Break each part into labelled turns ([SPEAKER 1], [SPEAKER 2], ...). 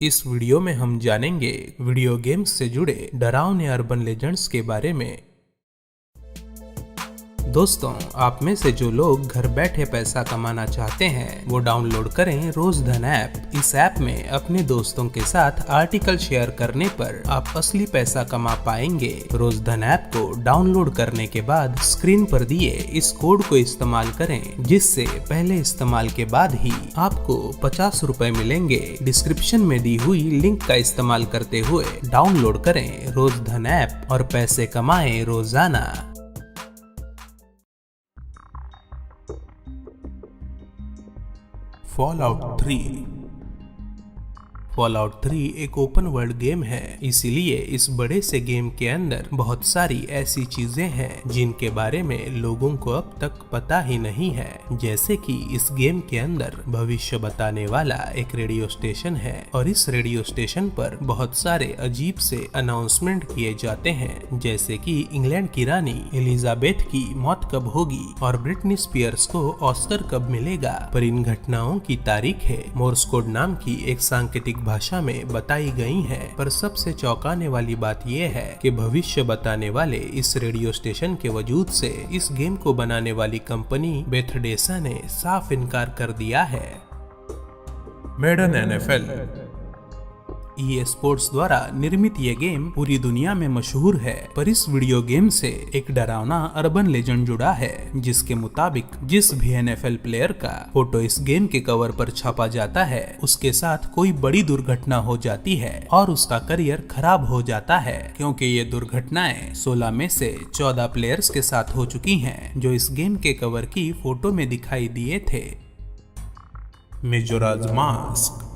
[SPEAKER 1] इस वीडियो में हम जानेंगे वीडियो गेम्स से जुड़े डरावने अर्बन लेजेंड्स के बारे में। दोस्तों, आप में से जो लोग घर बैठे पैसा कमाना चाहते हैं वो डाउनलोड करें रोजधन ऐप। इस ऐप में अपने दोस्तों के साथ आर्टिकल शेयर करने पर आप असली पैसा कमा पाएंगे। रोजधन ऐप को डाउनलोड करने के बाद स्क्रीन पर दिए इस कोड को इस्तेमाल करें, जिससे पहले इस्तेमाल के बाद ही आपको 50 रुपए मिलेंगे। डिस्क्रिप्शन में दी हुई लिंक का इस्तेमाल करते हुए डाउनलोड करें रोजधन ऐप और पैसे कमाएं रोजाना। फॉलआउट 3 एक ओपन वर्ल्ड गेम है, इसीलिए इस बड़े से गेम के अंदर बहुत सारी ऐसी चीजें हैं जिनके बारे में लोगों को अब तक पता ही नहीं है। जैसे कि इस गेम के अंदर भविष्य बताने वाला एक रेडियो स्टेशन है और इस रेडियो स्टेशन पर बहुत सारे अजीब से अनाउंसमेंट किए जाते हैं, जैसे कि इंग्लैंड की रानी एलिजाबेथ की मौत कब होगी और ब्रिटनी स्पीयर्स को ऑस्कर कब मिलेगा। पर इन घटनाओं की तारीखें मोर्स कोड नाम की एक सांकेतिक भाषा में बताई गई हैं। पर सबसे चौंकाने वाली बात यह है कि भविष्य बताने वाले इस रेडियो स्टेशन के वजूद से इस गेम को बनाने वाली कंपनी बेथडेसा ने साफ इनकार कर दिया है। मेडन एनएफएल EA स्पोर्ट्स द्वारा निर्मित ये गेम पूरी दुनिया में मशहूर है, पर इस वीडियो गेम से एक डरावना अर्बन लेजेंड जुड़ा है, जिसके मुताबिक जिस भी NFL प्लेयर का फोटो इस गेम के कवर पर छापा जाता है उसके साथ कोई बड़ी दुर्घटना हो जाती है और उसका करियर खराब हो जाता है, क्योंकि ये दुर्घटनाएं 16 में से 14 प्लेयर्स के साथ हो चुकी हैं जो इस गेम के कवर की फोटो में दिखाई दिए थे। मेजोराज मास्क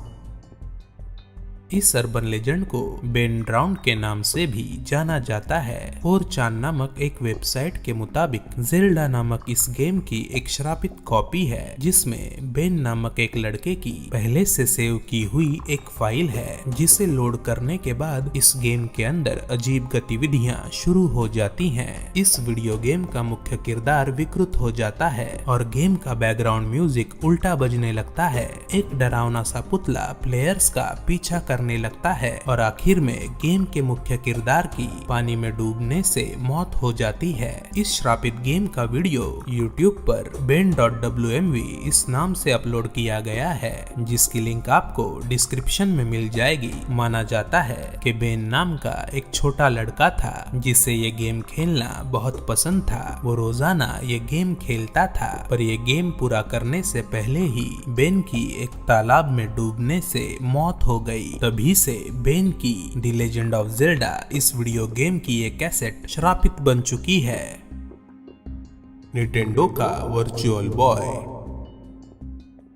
[SPEAKER 1] इस अर्बन लेजेंड को बेन ड्राउन के नाम से भी जाना जाता है। 4chan नामक एक वेबसाइट के मुताबिक जेल्डा नामक इस गेम की एक श्रापित कॉपी है, जिसमें बेन नामक एक लड़के की पहले से सेव की हुई एक फाइल है, जिसे लोड करने के बाद इस गेम के अंदर अजीब गतिविधियां शुरू हो जाती हैं। इस वीडियो गेम का मुख्य किरदार विकृत हो जाता है और गेम का बैकग्राउंड म्यूजिक उल्टा बजने लगता है। एक डरावना सा पुतला प्लेयर्स का पीछा करने लगता है और आखिर में गेम के मुख्य किरदार की पानी में डूबने से मौत हो जाती है। इस श्रापित गेम का वीडियो YouTube पर ben.wmv इस नाम से अपलोड किया गया है, जिसकी लिंक आपको डिस्क्रिप्शन में मिल जाएगी। माना जाता है कि बेन नाम का एक छोटा लड़का था जिसे ये गेम खेलना बहुत पसंद था। वो रोजाना ये गेम खेलता था, पर ये गेम पूरा करने से पहले ही बेन की एक तालाब में डूबने से मौत हो गई। तभी से बेन की द लेजेंड ऑफ जेल्डा इस वीडियो गेम की एक कैसेट श्रापित बन चुकी है। निंटेंडो का वर्चुअल बॉय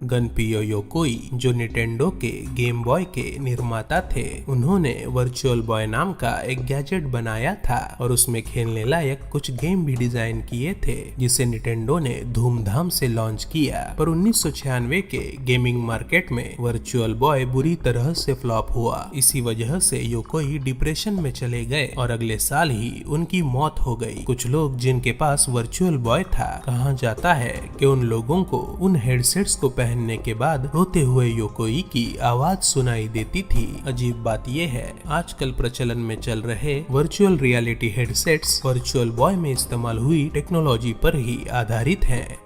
[SPEAKER 1] गनपियो योकोई, जो निंटेंडो के गेम बॉय के निर्माता थे, उन्होंने वर्चुअल बॉय नाम का एक गैजेट बनाया था और उसमें खेलने लायक कुछ गेम भी डिजाइन किए थे, जिसे निंटेंडो ने धूमधाम से लॉन्च किया। पर 1996 के गेमिंग मार्केट में वर्चुअल बॉय बुरी तरह से फ्लॉप हुआ। इसी वजह से योकोई डिप्रेशन में चले गए और अगले साल ही उनकी मौत हो गई। कुछ लोग जिनके पास वर्चुअल बॉय था, कहा जाता है कि उन लोगों को उन हेडसेट्स को पहनने के बाद रोते हुए योकोई की आवाज सुनाई देती थी। अजीब बात यह है, आजकल प्रचलन में चल रहे virtual reality headsets virtual boy में इस्तेमाल हुई टेक्नोलॉजी पर ही आधारित हैं।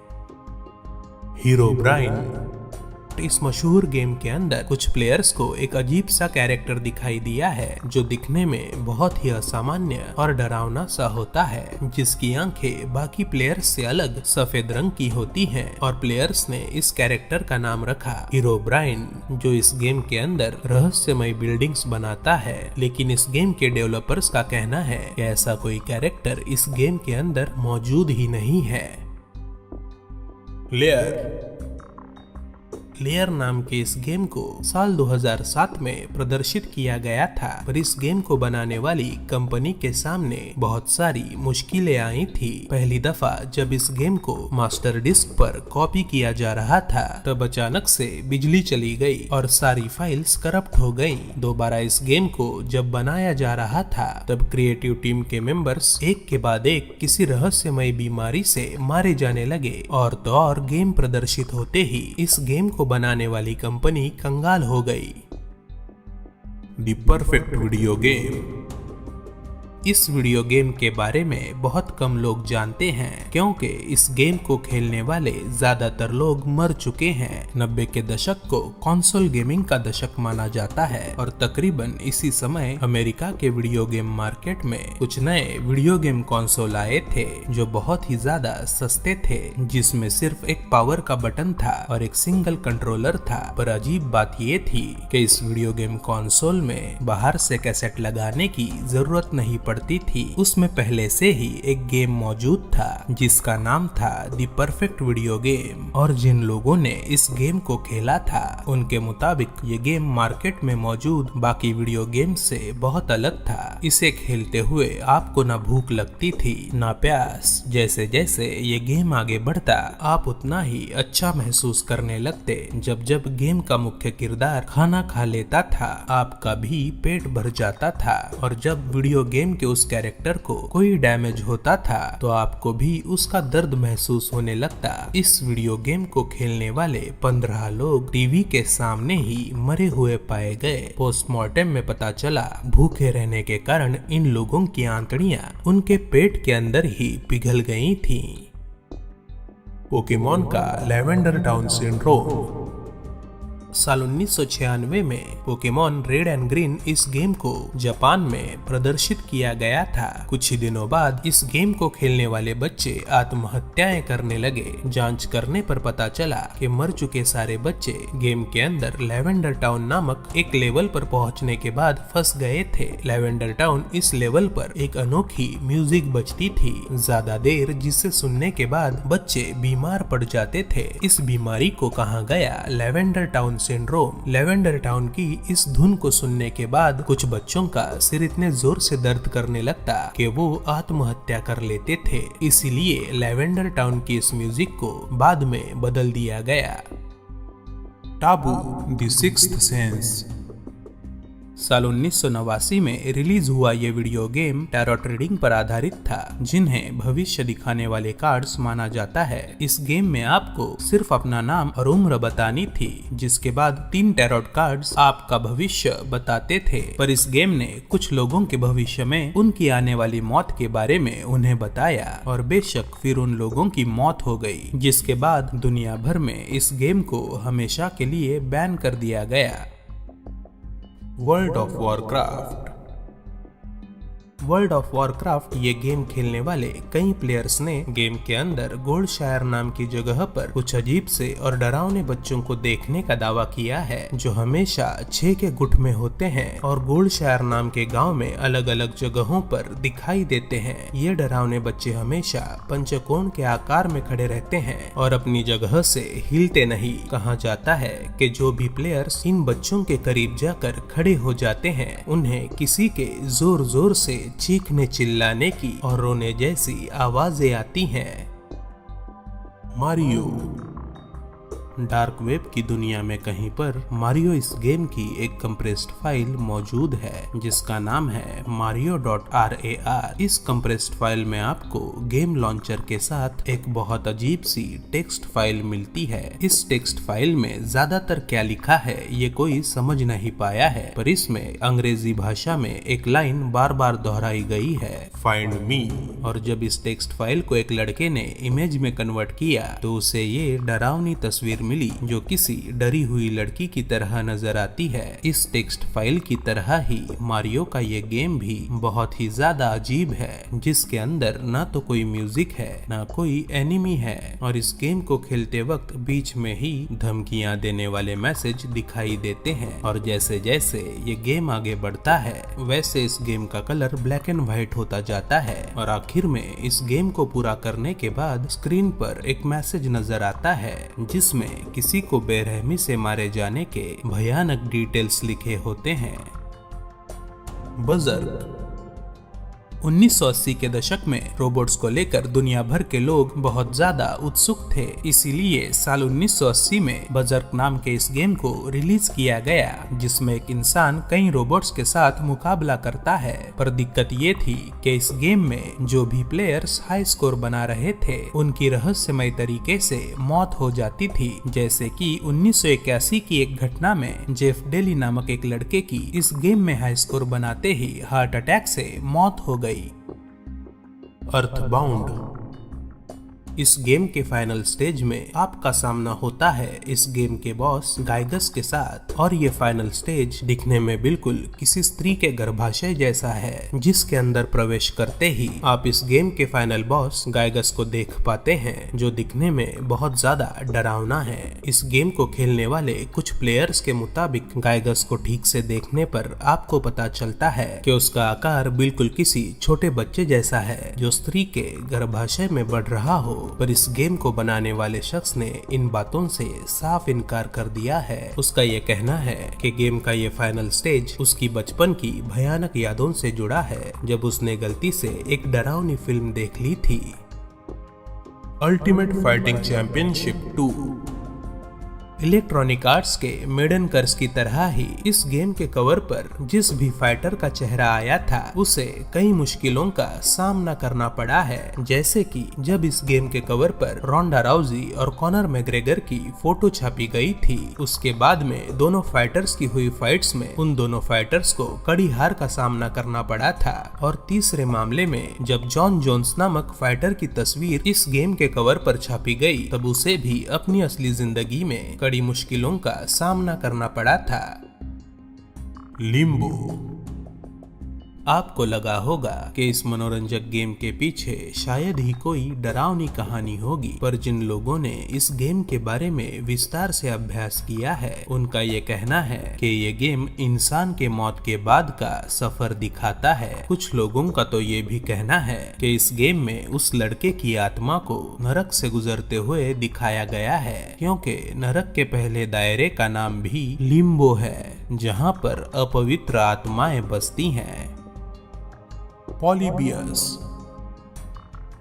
[SPEAKER 1] हीरोब्राइन इस मशहूर गेम के अंदर कुछ प्लेयर्स को एक अजीब सा कैरेक्टर दिखाई दिया है, जो दिखने में बहुत ही असामान्य और डरावना सा होता है, जिसकी आंखें बाकी प्लेयर्स से अलग सफेद रंग की होती हैं और प्लेयर्स ने इस कैरेक्टर का नाम रखा हीरोब्राइन, जो इस गेम के अंदर रहस्यमय बिल्डिंग्स बनाता है। लेकिन इस गेम के डेवलपर्स का कहना है कि ऐसा कोई कैरेक्टर इस गेम के अंदर मौजूद ही नहीं है। लेयर नाम के इस गेम को साल 2007 में प्रदर्शित किया गया था, पर इस गेम को बनाने वाली कंपनी के सामने बहुत सारी मुश्किलें आई थी। पहली दफा जब इस गेम को मास्टर डिस्क पर कॉपी किया जा रहा था, तब अचानक से बिजली चली गई और सारी फाइल्स करप्ट हो गईं। दोबारा इस गेम को जब बनाया जा रहा था, तब क्रिएटिव टीम के मेंबर्स एक के बाद एक किसी रहस्यमय बीमारी से मारे जाने लगे और तो और गेम प्रदर्शित होते ही इस गेम को बनाने वाली कंपनी कंगाल हो गई। The perfect video game. इस वीडियो गेम के बारे में बहुत कम लोग जानते हैं क्योंकि इस गेम को खेलने वाले ज्यादातर लोग मर चुके हैं। 90 के दशक को कंसोल गेमिंग का दशक माना जाता है और तकरीबन इसी समय अमेरिका के वीडियो गेम मार्केट में कुछ नए वीडियो गेम कंसोल आए थे जो बहुत ही ज्यादा सस्ते थे, जिसमें सिर्फ एक पावर का बटन था और एक सिंगल कंट्रोलर था। पर अजीब बात ये थी कि इस वीडियो गेम कंसोल में बाहर से कैसेट लगाने की जरूरत नहीं पड़ती थी। उसमें पहले से ही एक गेम मौजूद था जिसका नाम था द परफेक्ट वीडियो गेम, और जिन लोगों ने इस गेम को खेला था उनके मुताबिक ये गेम मार्केट में मौजूद बाकी वीडियो गेम से बहुत अलग था। इसे खेलते हुए आपको ना भूख लगती थी ना प्यास। जैसे जैसे ये गेम आगे बढ़ता आप उतना ही अच्छा महसूस करने लगते। जब जब गेम का मुख्य किरदार खाना खा लेता था आपका भी पेट भर जाता था, और जब वीडियो गेम के उस कैरेक्टर को कोई डैमेज होता था तो आपको भी उसका दर्द महसूस होने लगता। इस वीडियो गेम को खेलने वाले 15 लोग टीवी के सामने ही मरे हुए पाए गए। पोस्टमार्टम में पता चला भूखे रहने के कारण इन लोगों की आंतड़ियां उनके पेट के अंदर ही पिघल गई थीं। पोकेमॉन का लैवेंडर टाउन सिंड्रोम। साल 1996 में पोकेमॉन रेड एंड ग्रीन इस गेम को जापान में प्रदर्शित किया गया था। कुछ ही दिनों बाद इस गेम को खेलने वाले बच्चे आत्महत्याएं करने लगे। जांच करने पर पता चला कि मर चुके सारे बच्चे गेम के अंदर लैवेंडर टाउन नामक एक लेवल पर पहुंचने के बाद फंस गए थे। लैवेंडर टाउन इस लेवल पर एक अनोखी म्यूजिक बजती थी ज्यादा देर, जिसे सुनने के बाद बच्चे बीमार पड़ जाते थे। इस बीमारी को कहा गया lavender town syndrome. Lavender town की इस धुन को सुनने के बाद कुछ बच्चों का सिर इतने जोर से दर्द करने लगता कि वो आत्महत्या कर लेते थे। इसीलिए लैवेंडर टाउन की इस म्यूजिक को बाद में बदल दिया गया। Abu the sixth sense. साल 1989 में रिलीज हुआ ये वीडियो गेम टैरोट रीडिंग पर आधारित था, जिन्हें भविष्य दिखाने वाले कार्ड्स माना जाता है। इस गेम में आपको सिर्फ अपना नाम और उम्र बतानी थी, जिसके बाद 3 टैरोट कार्ड्स आपका भविष्य बताते थे। पर इस गेम ने कुछ लोगों के भविष्य में उनकी आने वाली मौत के बारे में उन्हें बताया, और बेशक फिर उन लोगों की मौत हो गई, जिसके बाद दुनिया भर में इस गेम को हमेशा के लिए बैन कर दिया गया। World of Warcraft. World of Warcraft ये गेम खेलने वाले कई प्लेयर्स ने गेम के अंदर गोल्डशायर नाम की जगह पर कुछ अजीब से और डरावने बच्चों को देखने का दावा किया है, जो हमेशा 6 के गुट में होते हैं और गोल्डशायर नाम के गांव में अलग अलग जगहों पर दिखाई देते हैं। ये डरावने बच्चे हमेशा पंचकोण के आकार में खड़े रहते हैं और अपनी जगह से हिलते नहीं। कहा जाता है कि जो भी प्लेयर्स इन बच्चों के करीब जाकर खड़े हो जाते हैं उन्हें किसी के जोर जोर से चीखने चिल्लाने की और रोने जैसी आवाजें आती हैं। मारियो। डार्क वेब की दुनिया में कहीं पर मारियो इस गेम की एक कंप्रेस्ड फाइल मौजूद है जिसका नाम है mario.rar। इस कंप्रेस्ड फाइल में आपको गेम लॉन्चर के साथ एक बहुत अजीब सी टेक्स्ट फाइल मिलती है। इस टेक्स्ट फाइल में ज्यादातर क्या लिखा है ये कोई समझ नहीं पाया है, पर इसमें अंग्रेजी भाषा में एक लाइन बार बार दोहराई गई है, फाइंड मी। और जब इस टेक्स्ट फाइल को एक लड़के ने इमेज में कन्वर्ट किया तो उसे ये डरावनी तस्वीर मिली जो किसी डरी हुई लड़की की तरह नजर आती है। इस टेक्स्ट फाइल की तरह ही मारियो का ये गेम भी बहुत ही ज्यादा अजीब है, जिसके अंदर ना तो कोई म्यूजिक है ना कोई एनिमी है, और इस गेम को खेलते वक्त बीच में ही धमकियां देने वाले मैसेज दिखाई देते हैं। और जैसे जैसे ये गेम आगे बढ़ता है वैसे इस गेम का कलर ब्लैक एंड व्हाइट होता जाता है, और आखिर में इस गेम को पूरा करने के बाद स्क्रीन पर एक मैसेज नजर आता है जिसमें किसी को बेरहमी से मारे जाने के भयानक डिटेल्स लिखे होते हैं। बजर्क। 1980 के दशक में रोबोट्स को लेकर दुनिया भर के लोग बहुत ज्यादा उत्सुक थे। इसीलिए साल 1980 में बजर्क नाम के इस गेम को रिलीज किया गया, जिसमें एक इंसान कई रोबोट्स के साथ मुकाबला करता है। पर दिक्कत ये थी कि इस गेम में जो भी प्लेयर्स हाई स्कोर बना रहे थे उनकी रहस्यमय तरीके से मौत हो जाती थी। जैसे कि 1981 की एक घटना में जेफ डेली नामक एक लड़के की इस गेम में हाई स्कोर बनाते ही हार्ट अटैक से मौत हो गई। अर्थबाउंड। इस गेम के फाइनल स्टेज में आपका सामना होता है इस गेम के बॉस गाइगस के साथ, और ये फाइनल स्टेज दिखने में बिल्कुल किसी स्त्री के गर्भाशय जैसा है, जिसके अंदर प्रवेश करते ही आप इस गेम के फाइनल बॉस गाइगस को देख पाते हैं, जो दिखने में बहुत ज्यादा डरावना है। इस गेम को खेलने वाले कुछ प्लेयर्स के मुताबिक गाइगस को ठीक से देखने पर आपको पता चलता है कि उसका आकार बिल्कुल किसी छोटे बच्चे जैसा है जो स्त्री के गर्भाशय में बढ़ रहा हो। पर इस गेम को बनाने वाले शख्स ने इन बातों से साफ इनकार कर दिया है। उसका ये कहना है कि गेम का ये फाइनल स्टेज उसकी बचपन की भयानक यादों से जुड़ा है, जब उसने गलती से एक डरावनी फिल्म देख ली थी। Ultimate fighting championship 2। Electronic arts के मेडन कर्स की तरह ही इस गेम के कवर पर जिस भी फाइटर का चेहरा आया था उसे कई मुश्किलों का सामना करना पड़ा है। जैसे कि जब इस गेम के कवर पर रोंडा राउजी और कॉनर मैग्रेगर की फोटो छापी गई थी, उसके बाद में दोनों फाइटर्स की हुई फाइट्स में उन दोनों फाइटर्स को कड़ी हार का सामना करना पड़ा था। और तीसरे मामले में जब जॉन जोन्स नामक फाइटर की तस्वीर इस गेम के कवर पर छापी गई, तब उसे भी अपनी असली जिंदगी में कड़ी मुश्किलों का सामना करना पड़ा था। लिम्बो। आपको लगा होगा कि इस मनोरंजक गेम के पीछे शायद ही कोई डरावनी कहानी होगी, पर जिन लोगों ने इस गेम के बारे में विस्तार से अभ्यास किया है उनका ये कहना है कि ये गेम इंसान के मौत के बाद का सफर दिखाता है। कुछ लोगों का तो ये भी कहना है कि इस गेम में उस लड़के की आत्मा को नरक से गुजरते हुए दिखाया गया है, क्योंकि नरक के पहले दायरे का नाम भी लिम्बो है, जहाँ पर अपवित्र आत्माएं बसती हैं। पॉलीबियस।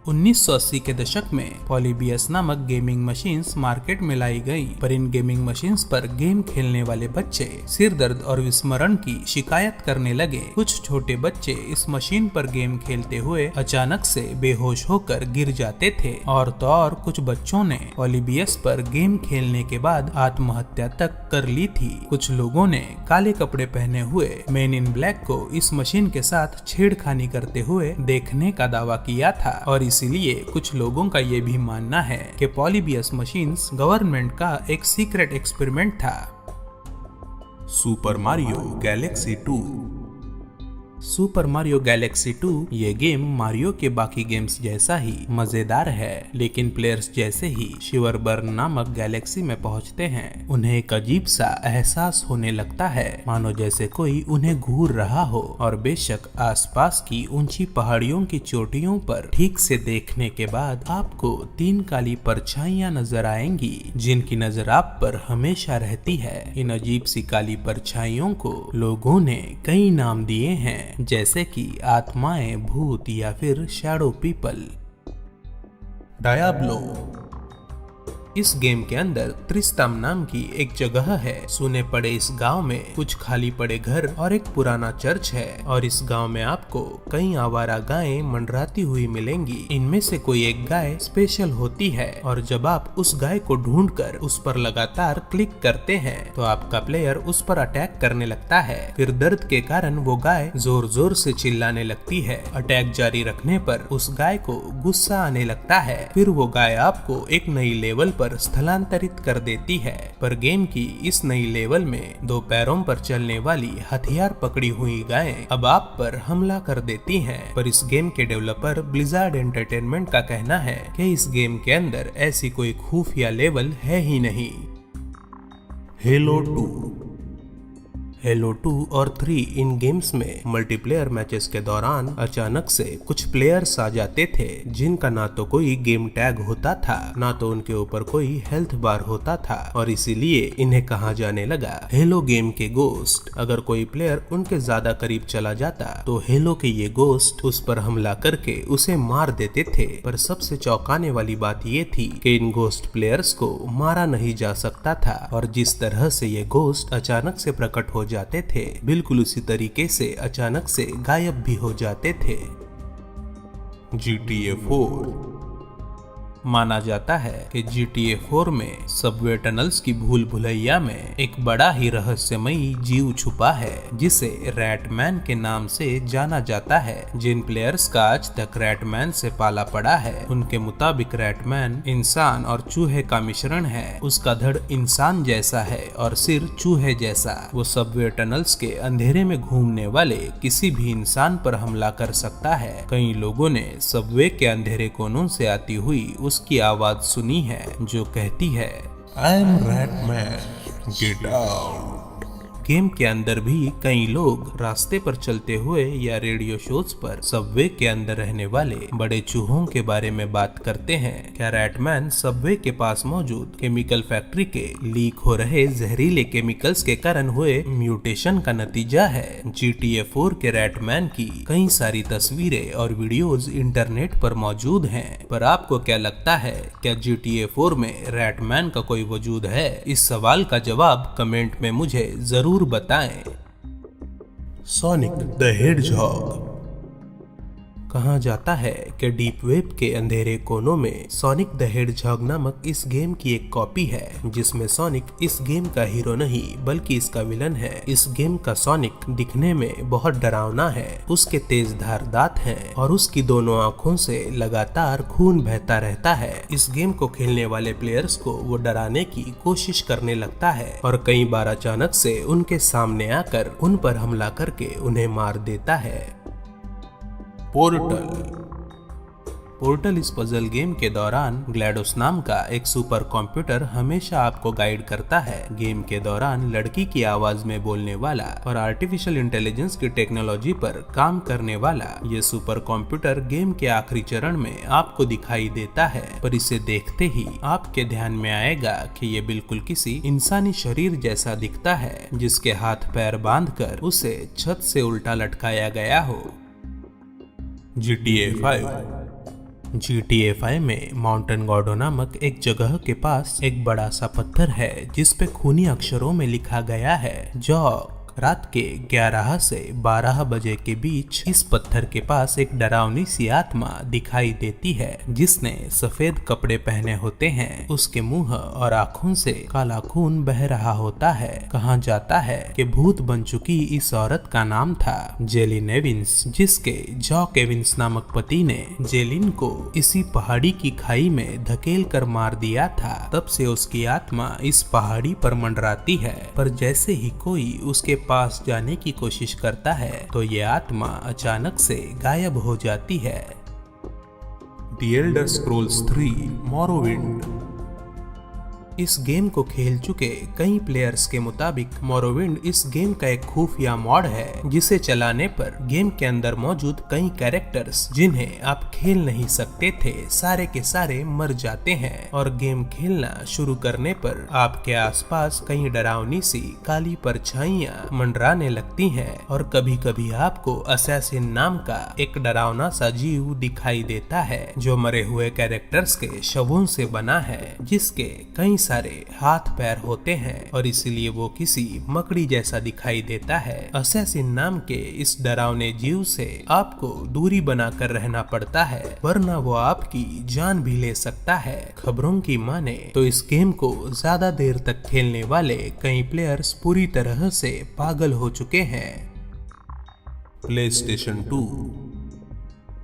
[SPEAKER 1] 1980 के दशक में पॉलीबियस नामक गेमिंग मशीन्स मार्केट में लाई गई, पर इन गेमिंग मशीन्स पर गेम खेलने वाले बच्चे सिर दर्द और विस्मरण की शिकायत करने लगे। कुछ छोटे बच्चे इस मशीन पर गेम खेलते हुए अचानक से बेहोश होकर गिर जाते थे, और तो और कुछ बच्चों ने पॉलीबियस पर गेम खेलने के बाद आत्महत्या तक कर ली थी। कुछ लोगों ने काले कपड़े पहने हुए मैन इन ब्लैक को इस मशीन के साथ छेड़खानी करते हुए देखने का दावा किया था, और इसीलिए कुछ लोगों का ये भी मानना है कि पॉलीबियस मशीन्स गवर्नमेंट का एक सीक्रेट एक्सपेरिमेंट था। Super Mario Galaxy 2। Super Mario Galaxy 2 ये गेम मारियो के बाकी गेम्स जैसा ही मजेदार है, लेकिन प्लेयर्स जैसे ही शिवरबर्न नामक गैलेक्सी में पहुंचते हैं उन्हें एक अजीब सा एहसास होने लगता है, मानो जैसे कोई उन्हें घूर रहा हो। और बेशक आसपास की ऊंची पहाड़ियों की चोटियों पर ठीक से देखने के बाद आपको 3 काली परछाइयां नजर आएंगी, जिनकी नजर आप पर हमेशा रहती है। इन अजीब सी काली परछाइयों को लोगों ने कई नाम दिए हैं, जैसे कि आत्माएं, भूत या फिर शैडो पीपल। डायाब्लो। इस गेम के अंदर त्रिस्ताम नाम की एक जगह है। सुने पड़े इस गांव में कुछ खाली पड़े घर और एक पुराना चर्च है, और इस गांव में आपको कई आवारा गायें मंडराती हुई मिलेंगी। इनमें से कोई एक गाय स्पेशल होती है, और जब आप उस गाय को ढूंढकर उस पर लगातार क्लिक करते हैं तो आपका प्लेयर उस पर अटैक करने लगता है। फिर दर्द के कारण वो गाय जोर जोर से चिल्लाने लगती है। अटैक जारी रखने पर उस गाय को गुस्सा आने लगता है। फिर वो गाय आपको एक नई लेवल पर स्थलांतरित कर देती है। पर गेम की इस नई लेवल में 2 पैरों पर चलने वाली हथियार पकड़ी हुई गायें अब आप पर हमला कर देती हैं। पर इस गेम के डेवलपर ब्लिजार्ड एंटरटेनमेंट का कहना है कि इस गेम के अंदर ऐसी कोई खुफिया लेवल है ही नहीं। हेलो 2। हेलो 2 और 3 इन गेम्स में मल्टीप्लेयर मैचेस के दौरान अचानक से कुछ प्लेयर्स आ जाते थे जिनका ना तो कोई गेम टैग होता था, ना तो उनके ऊपर कोई हेल्थ बार होता था, और इसीलिए इन्हें कहा जाने लगा हेलो गेम के गोस्ट। अगर कोई प्लेयर उनके ज्यादा करीब चला जाता तो हेलो के ये गोस्ट उस पर हमला करके उसे मार देते थे। पर सबसे चौंकाने वाली बात ये थी कि इन गोस्ट प्लेयर्स को मारा नहीं जा सकता था, और जिस तरह से ये गोस्ट अचानक से प्रकट हो जाते थे बिल्कुल उसी तरीके से अचानक से गायब भी हो जाते थे। GTA 4 माना जाता है कि GTA 4 में सबवे टनल्स की भूल भुलैया में एक बड़ा ही रहस्यमयी जीव छुपा है जिसे रैटमैन के नाम से जाना जाता है। जिन प्लेयर्स का आज तक रैटमैन से पाला पड़ा है उनके मुताबिक रैटमैन इंसान और चूहे का मिश्रण है। उसका धड़ इंसान जैसा है और सिर चूहे जैसा। वो सबवे टनल्स के अंधेरे में घूमने वाले किसी भी इंसान पर हमला कर सकता है। कई लोगों ने सबवे के अंधेरे कोनों से आती हुई उसकी आवाज सुनी है जो कहती है
[SPEAKER 2] I am Ratman, get out.
[SPEAKER 1] Game के अंदर भी कई लोग रास्ते पर चलते हुए या रेडियो शोज पर सबवे के अंदर रहने वाले बड़े चूहों के बारे में बात करते हैं। क्या रैटमैन सबवे के पास मौजूद केमिकल फैक्ट्री के लीक हो रहे जहरीले केमिकल्स के कारण हुए म्यूटेशन का नतीजा है? GTA 4 के रैटमैन की कई सारी तस्वीरें और वीडियोस इंटरनेट पर मौजूद हैं, पर आपको क्या लगता है, क्या GTA 4 में रैटमैन का कोई वजूद है? इस सवाल का जवाब कमेंट में मुझे जरूर बताएं।
[SPEAKER 2] Sonic the Hedgehog.
[SPEAKER 1] कहा जाता है कि डीप वेब के अंधेरे कोनों में सोनिक द हेडजॉग नामक इस गेम की एक कॉपी है जिसमें सोनिक इस गेम का हीरो नहीं बल्कि इसका विलन है। इस गेम का सोनिक दिखने में बहुत डरावना है। उसके तेज धार दांत हैं और उसकी दोनों आंखों से लगातार खून बहता रहता है। इस गेम को खेलने वाले प्लेयर्स को वो डराने की कोशिश करने लगता है और कई बार अचानक से उनके सामने आकर उन पर हमला करके उन्हें मार देता है। पोर्टल इस पजल गेम के दौरान ग्लैडोस नाम का एक सुपर कंप्यूटर हमेशा आपको गाइड करता है। गेम के दौरान लड़की की आवाज में बोलने वाला और आर्टिफिशियल इंटेलिजेंस की टेक्नोलॉजी पर काम करने वाला ये सुपर कंप्यूटर गेम के आखिरी चरण में आपको दिखाई देता है, पर इसे देखते ही आपके ध्यान में आएगा कि ये बिल्कुल किसी इंसानी शरीर जैसा दिखता है जिसके हाथ पैर बांधकर उसे छत से उल्टा लटकाया गया हो। GTA 5 में माउंटेन गॉडो नामक एक जगह के पास एक बड़ा सा पत्थर है जिस पे खूनी अक्षरों में लिखा गया है जॉक। रात के 11 से 12 बजे के बीच इस पत्थर के पास एक डरावनी सी आत्मा दिखाई देती है जिसने सफेद कपड़े पहने होते हैं। उसके मुंह और आँखों से काला खून बह रहा होता है। कहा जाता है कि भूत बन चुकी इस औरत का नाम था जेलिन एविंस, जिसके जॉक एविंस नामक पति ने जेलिन को इसी पहाड़ी की खाई में धकेल कर मार दिया था। तब से उसकी आत्मा इस पहाड़ी पर मंडराती है, पर जैसे ही कोई उसके पास जाने की कोशिश करता है तो ये आत्मा अचानक से गायब हो जाती है।
[SPEAKER 2] The Elder Scrolls 3 Morrowind।
[SPEAKER 1] इस गेम को खेल चुके कई प्लेयर्स के मुताबिक मोरोविंड इस गेम का एक खुफिया मॉड है जिसे चलाने पर गेम के अंदर मौजूद कई कैरेक्टर्स जिन्हें आप खेल नहीं सकते थे सारे के सारे मर जाते हैं, और गेम खेलना शुरू करने पर आपके आसपास कई डरावनी सी काली परछाइयां मंडराने लगती हैं और कभी कभी आपको असैसिन नाम का एक डरावना सा जीव दिखाई देता है जो मरे हुए कैरेक्टर्स के शवों से बना है, जिसके कई सारे हाथ पैर होते हैं और इसीलिए वो किसी मकड़ी जैसा दिखाई देता है। असैसिन नाम के इस डरावने जीव से आपको दूरी बनाकर रहना पड़ता है वरना वो आपकी जान भी ले सकता है। खबरों की माने तो इस गेम को ज्यादा देर तक खेलने वाले कई प्लेयर्स पूरी तरह से पागल हो चुके हैं।
[SPEAKER 2] PlayStation 2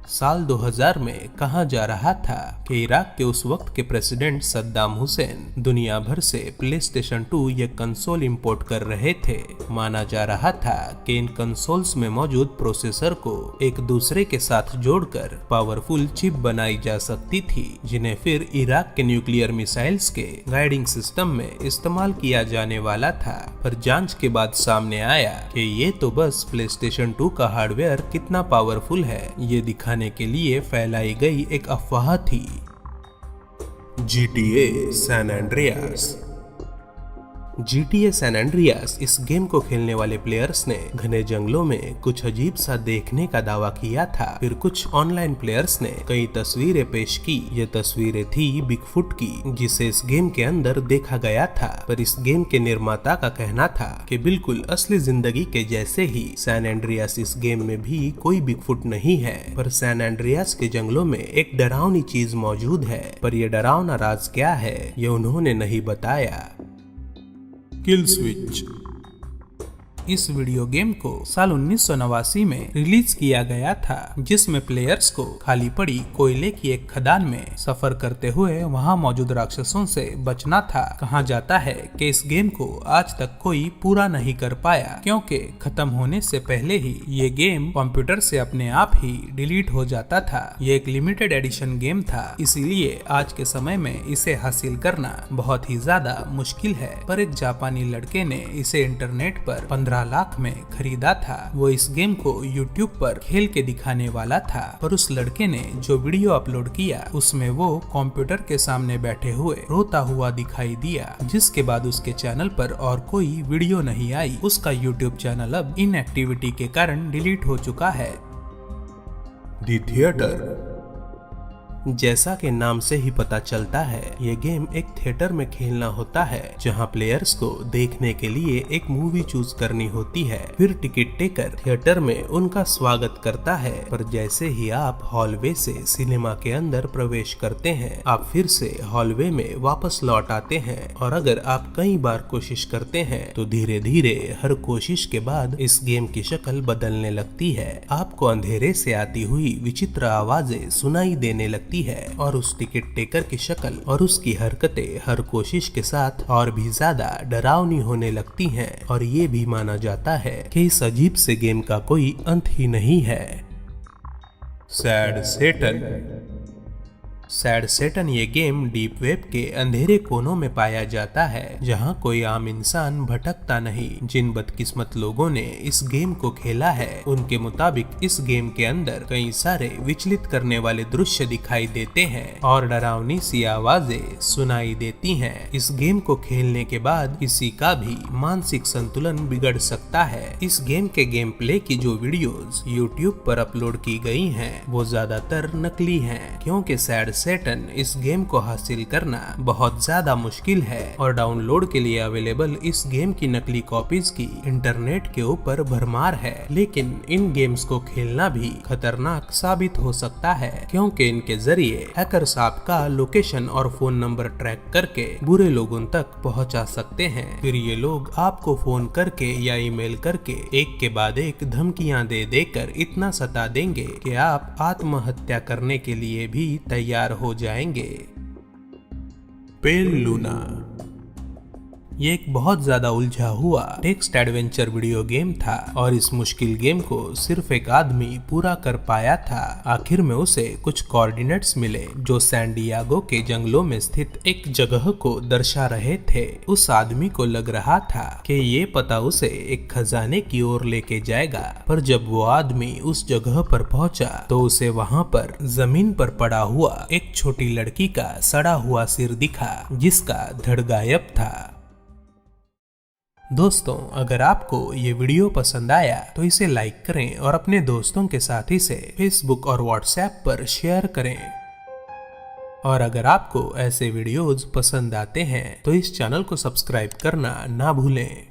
[SPEAKER 1] साल 2000 में कहा जा रहा था कि इराक के उस वक्त के प्रेसिडेंट सद्दाम हुसैन दुनिया भर से प्लेस्टेशन 2 ये कंसोल इंपोर्ट कर रहे थे। माना जा रहा था कि इन कंसोल्स में मौजूद प्रोसेसर को एक दूसरे के साथ जोड़कर पावरफुल चिप बनाई जा सकती थी, जिन्हें फिर इराक के न्यूक्लियर मिसाइल्स के गाइडिंग सिस्टम में इस्तेमाल किया जाने वाला था। पर जांच के बाद सामने आया कि ये तो बस प्लेस्टेशन 2 का हार्डवेयर कितना पावरफुल है ये दिखाने के लिए फैलाई गई एक अफवाह थी।
[SPEAKER 2] GTA San Andreas.
[SPEAKER 1] GTA San Andreas इस गेम को खेलने वाले प्लेयर्स ने घने जंगलों में कुछ अजीब सा देखने का दावा किया था। फिर कुछ ऑनलाइन प्लेयर्स ने कई तस्वीरें पेश की। ये तस्वीरें थी बिगफुट की, जिसे इस गेम के अंदर देखा गया था। पर इस गेम के निर्माता का कहना था कि बिल्कुल असली जिंदगी के जैसे ही सैन एंड्रियास इस गेम में भी कोई बिगफुट नहीं है। पर सैन एंड्रियास के जंगलों में एक डरावनी चीज मौजूद है, पर यह डरावना राज क्या है ये उन्होंने नहीं बताया।
[SPEAKER 2] Kill switch.
[SPEAKER 1] इस वीडियो गेम को साल 1989 में रिलीज किया गया था, जिसमें प्लेयर्स को खाली पड़ी कोयले की एक खदान में सफर करते हुए वहां मौजूद राक्षसों से बचना था। कहा जाता है कि इस गेम को आज तक कोई पूरा नहीं कर पाया, क्योंकि खत्म होने से पहले ही ये गेम कंप्यूटर से अपने आप ही डिलीट हो जाता था। ये एक लिमिटेड एडिशन गेम था, इसीलिए आज के समय में इसे हासिल करना बहुत ही ज्यादा मुश्किल है। पर एक जापानी लड़के ने इसे इंटरनेट पर 15 लाख में खरीदा था। वो इस गेम को YouTube पर खेल के दिखाने वाला था, पर उस लड़के ने जो वीडियो अपलोड किया उसमें वो कंप्यूटर के सामने बैठे हुए रोता हुआ दिखाई दिया, जिसके बाद उसके चैनल पर और कोई वीडियो नहीं आई। उसका YouTube चैनल अब इनएक्टिविटी के कारण डिलीट हो चुका है।
[SPEAKER 2] The theatre.
[SPEAKER 1] जैसा कि नाम से ही पता चलता है, ये गेम एक थिएटर में खेलना होता है, जहां प्लेयर्स को देखने के लिए एक मूवी चूज करनी होती है। फिर टिकट टेकर थिएटर में उनका स्वागत करता है। पर जैसे ही आप हॉलवे से सिनेमा के अंदर प्रवेश करते हैं, आप फिर से हॉलवे में वापस लौट आते हैं। और अगर आप कई बार कोशिश करते हैं तो धीरे धीरे हर कोशिश के बाद इस गेम की शक्ल बदलने लगती है। आपको अंधेरे से आती हुई विचित्र आवाजें सुनाई देने लगती है, और उस टिकट टेकर की शक्ल और उसकी हरकतें हर कोशिश के साथ और भी ज्यादा डरावनी होने लगती हैं। और ये भी माना जाता है कि इस अजीब से गेम का कोई अंत ही नहीं है।
[SPEAKER 2] सैड सेटन।
[SPEAKER 1] सैड सेटन ये गेम डीप वेब के अंधेरे कोनों में पाया जाता है, जहां कोई आम इंसान भटकता नहीं। जिन बदकिस्मत लोगों ने इस गेम को खेला है, उनके मुताबिक इस गेम के अंदर कई सारे विचलित करने वाले दृश्य दिखाई देते हैं और डरावनी सी आवाजें सुनाई देती हैं। इस गेम को खेलने के बाद किसी का भी मानसिक संतुलन बिगड़ सकता है। इस गेम के गेम प्ले की जो वीडियोस YouTube पर अपलोड की गई हैं, वो ज्यादातर नकली हैं, क्योंकि सैड सेटन इस गेम को हासिल करना बहुत ज्यादा मुश्किल है और डाउनलोड के लिए अवेलेबल इस गेम की नकली कॉपीज की इंटरनेट के ऊपर भरमार है। लेकिन इन गेम्स को खेलना भी खतरनाक साबित हो सकता है, क्योंकि इनके जरिए हैकर्स आपका लोकेशन और फोन नंबर ट्रैक करके बुरे लोगों तक पहुंचा सकते हैं। फिर ये लोग आपको फोन करके या ईमेल करके एक के बाद एक धमकियां दे देकर इतना सता देंगे कि आप आत्महत्या करने के लिए भी तैयार हो जाएंगे।
[SPEAKER 2] पेल लूना।
[SPEAKER 1] ये एक बहुत ज्यादा उलझा हुआ टेक्स्ट एडवेंचर वीडियो गेम था, और इस मुश्किल गेम को सिर्फ एक आदमी पूरा कर पाया था। आखिर में उसे कुछ कोऑर्डिनेट्स मिले जो सैन डिएगो के जंगलों में स्थित एक जगह को दर्शा रहे थे। उस आदमी को लग रहा था कि ये पता उसे एक खजाने की ओर लेके जाएगा, पर जब वो आदमी उस जगह पर पहुंचा तो उसे वहां पर जमीन पर पड़ा हुआ एक छोटी लड़की का सड़ा हुआ सिर दिखा, जिसका धड़ गायब था। दोस्तों, अगर आपको ये वीडियो पसंद आया तो इसे लाइक करें और अपने दोस्तों के साथ इसे फेसबुक और व्हाट्सएप पर शेयर करें। और अगर आपको ऐसे वीडियोज पसंद आते हैं तो इस चैनल को सब्सक्राइब करना ना भूलें।